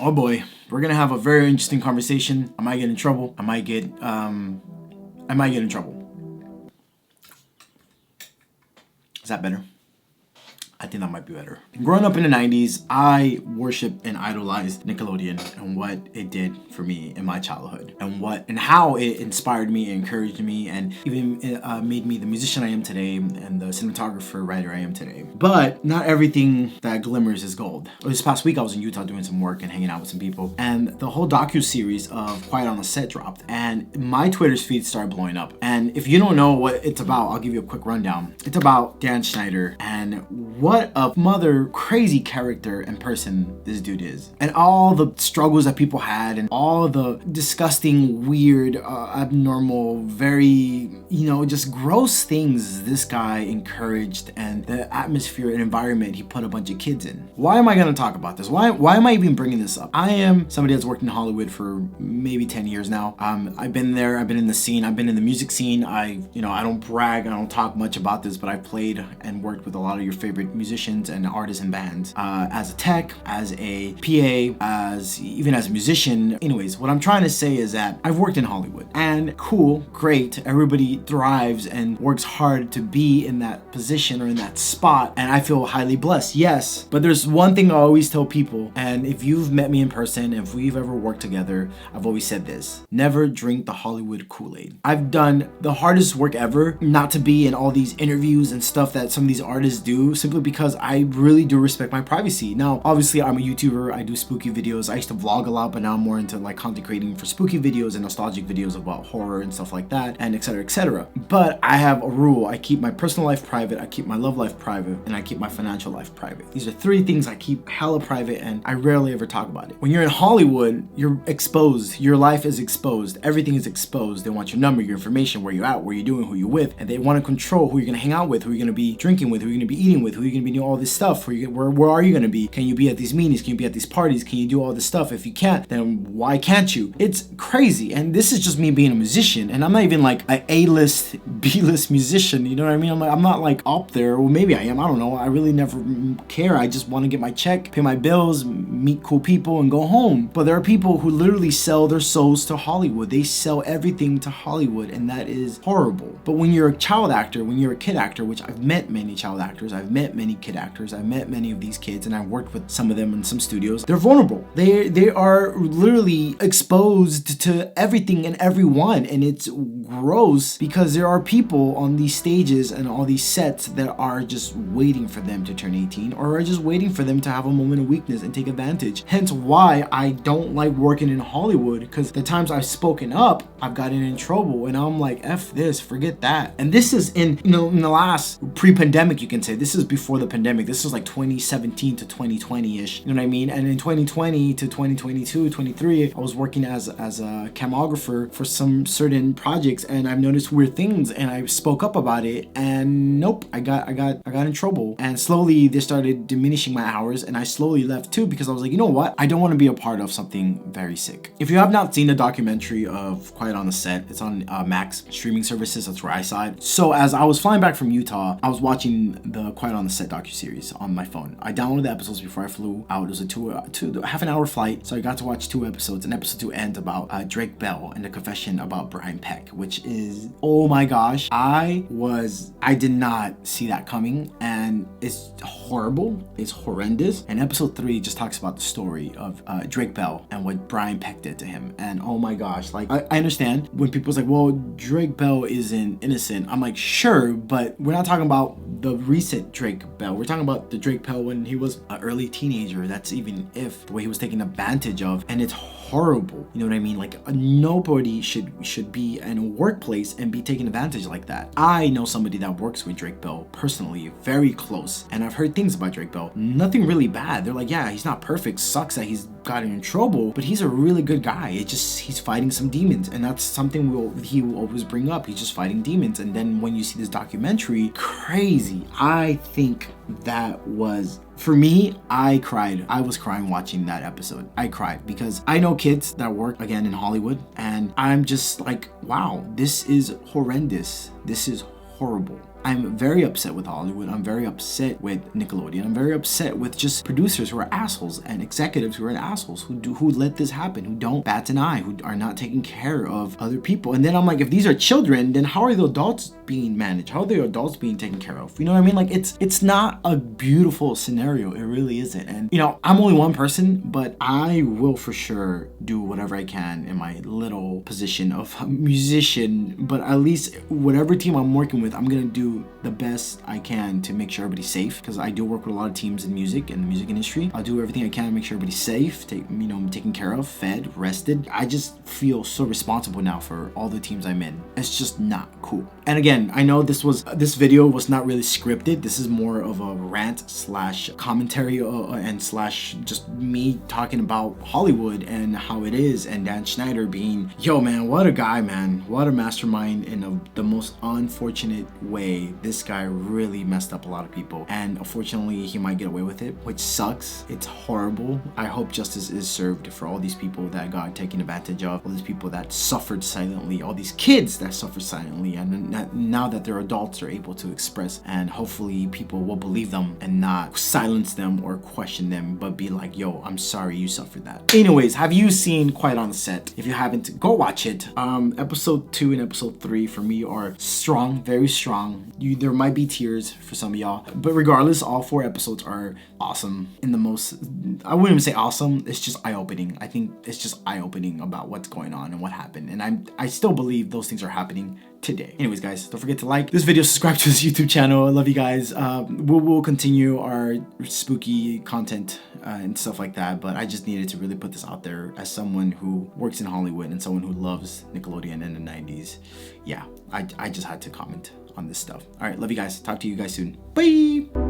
Oh boy, we're gonna have a very interesting conversation. I might get in trouble. I might get in trouble. Is that better? I think that might be better. Growing up in the 90s, I worshiped and idolized Nickelodeon and what it did for me in my childhood and how it inspired me, encouraged me, and even made me the musician I am today and the cinematographer, writer I am today. But not everything that glimmers is gold. This past week, I was in Utah doing some work and hanging out with some people, and the whole docu-series of Quiet on the Set dropped, and my Twitter's feed started blowing up. And if you don't know what it's about, I'll give you a quick rundown. It's about Dan Schneider and what a mother crazy character and person this dude is, and all the struggles that people had, and all the disgusting, weird, abnormal, very, just gross things this guy encouraged, and the atmosphere and environment he put a bunch of kids in. Why am I going to talk about this? Why am I even bringing this up? I am somebody that's worked in Hollywood for maybe 10 years now. I've been there. I've been in the scene. I've been in the music scene. I don't brag. I don't talk much about this, but I've played and worked with a lot of your favorite musicians and artists and bands, as a tech, as a PA, even as a musician. Anyways, what I'm trying to say is that I've worked in Hollywood, and cool, great, everybody thrives and works hard to be in that position or in that spot, and I feel highly blessed, yes. But there's one thing I always tell people, and if you've met me in person, if we've ever worked together, I've always said this: never drink the Hollywood Kool-Aid. I've done the hardest work ever not to be in all these interviews and stuff that some of these artists do, simply because I really do respect my privacy. Now, obviously, I'm a YouTuber. I do spooky videos. I used to vlog a lot, but now I'm more into like content creating for spooky videos and nostalgic videos about horror and stuff like that, and etc. etc. But I have a rule. I keep my personal life private, I keep my love life private, and I keep my financial life private. These are three things I keep hella private, and I rarely ever talk about it. When you're in Hollywood, you're exposed. Your life is exposed. Everything is exposed. They want your number, your information, where you're at, what you're doing, who you're with, and they want to control who you're going to hang out with, who you're going to be drinking with, who you're going to be eating with, who you're going to be doing all this stuff. Where are you going to be? Can you be at these meetings? Can you be at these parties? Can you do all this stuff? If you can't, then why can't you? It's crazy. And this is just me being a musician, and I'm not even like a A-list, B-list musician, you know what I mean? I'm not like up there. Well, maybe I am, I don't know. I really never care. I just want to get my check, pay my bills, meet cool people, and go home. But there are people who literally sell their souls to Hollywood. They sell everything to Hollywood, and that is horrible. But when you're a child actor, when you're a kid actor, which I've met many child actors, I've met many kid actors, I've met many of these kids, and I've worked with some of them in some studios. They're vulnerable. They are literally exposed to everything and everyone, and it's gross because there are people on these stages and all these sets that are just waiting for them to turn 18, or are just waiting for them to have a moment of weakness and take advantage. Hence why I don't like working in Hollywood, because the times I've spoken up, I've gotten in trouble, and I'm like, F this, forget that. And this is in the last pre-pandemic, you can say. This is before the pandemic. This is like 2017 to 2020-ish, you know what I mean? And in 2020 to 2022, 23, I was working as a camographer for some certain projects, and I've noticed weird things, and I spoke up about it, and nope, I got in trouble. And slowly they started diminishing my hours, and I slowly left too, because I was like, you know what? I don't want to be a part of something very sick. If you have not seen the documentary of Quiet on the Set, it's on Max streaming services. That's where I saw it. So as I was flying back from Utah, I was watching the Quiet on the Set docuseries on my phone. I downloaded the episodes before I flew out. It was a half an hour flight, so I got to watch 2 episodes. And episode 2 ends about Drake Bell and the confession about Brian Peck, which is, oh my gosh, I did not see that coming, and it's horrible. It's horrendous. And episode 3 just talks about the story of Drake Bell and what Brian Peck did to him. And oh my gosh, like I understand when people's like, well, Drake Bell isn't innocent. I'm like, sure, but we're not talking about the recent Drake Bell. We're talking about the Drake Bell when he was an early teenager. That's even if the way he was taken advantage of, and it's horrible. You know what I mean? Like nobody should be in a workplace and be taken advantage like that. I know somebody that works with Drake Bell personally, very close, and I've heard things about Drake Bell. Nothing really bad. They're like, yeah, he's not perfect. Sucks that he's gotten in trouble, but he's a really good guy. He's fighting some demons, and that's something he will always bring up. He's just fighting demons. And then when you see this documentary, crazy. I think that was, for me, I cried. I was crying watching that episode. I cried because I know kids that work again in Hollywood, and I'm just like, wow, this is horrendous. This is horrible. I'm very upset with Hollywood. I'm very upset with Nickelodeon. I'm very upset with just producers who are assholes and executives who are assholes, who let this happen, who don't bat an eye, who are not taking care of other people. And then I'm like, if these are children, then how are the adults being managed? How are the adults being taken care of? You know what I mean? Like, it's not a beautiful scenario. It really isn't. And you know, I'm only one person, but I will for sure do whatever I can in my little position of a musician. But at least whatever team I'm working with, I'm gonna do the best I can to make sure everybody's safe, because I do work with a lot of teams in music and the music industry. I'll do everything I can to make sure everybody's safe, taken care of, fed, rested. I just feel so responsible now for all the teams I'm in. It's just not cool. And again, I know this video was not really scripted. This is more of a rant slash commentary and slash just me talking about Hollywood and how it is, and Dan Schneider being, yo man, what a guy, man, what a mastermind in the most unfortunate way. This guy really messed up a lot of people, and unfortunately he might get away with it, which sucks. It's horrible. I hope justice is served for all these people that got taken advantage of, all these people that suffered silently, all these kids that suffered silently, and now that they're adults, they're able to express, and hopefully people will believe them and not silence them or question them, but be like, yo, I'm sorry you suffered that. Anyways, have you seen Quiet on Set? If you haven't, go watch it. Episode 2 and episode 3 for me are strong, very strong. There might be tears for some of y'all, but regardless, all 4 episodes are awesome. In the most, I wouldn't even say awesome, it's just eye-opening. I think it's just eye-opening about what's going on and what happened, and I still believe those things are happening today. Anyways, guys, don't forget to like this video, subscribe to this YouTube channel. I love you guys. We'll continue our spooky content and stuff like that, but I just needed to really put this out there as someone who works in Hollywood and someone who loves Nickelodeon in the 90s. Yeah, I just had to comment on this stuff. All right, love you guys. Talk to you guys soon. Bye.